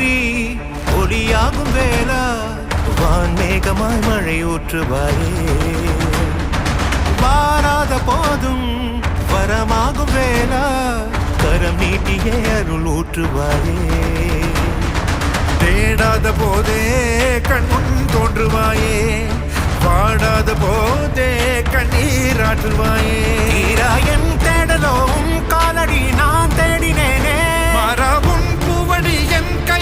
மாறி ஒளியாகும் வேளா வான்மேகமாய் மழை ஊற்றுவாயே வாராத போதும் வரமாகும் வேளா கரம் நீட்டியே அருள் ஊற்றுவாயே தேடாத போதே கண்முன் தோன்றுவாயே வாடாத போதே கண்ணீராற்றுவாயே என் தேடலோம் காலடி நான் தேடினேனே மாறாவும் பூவடி என் கை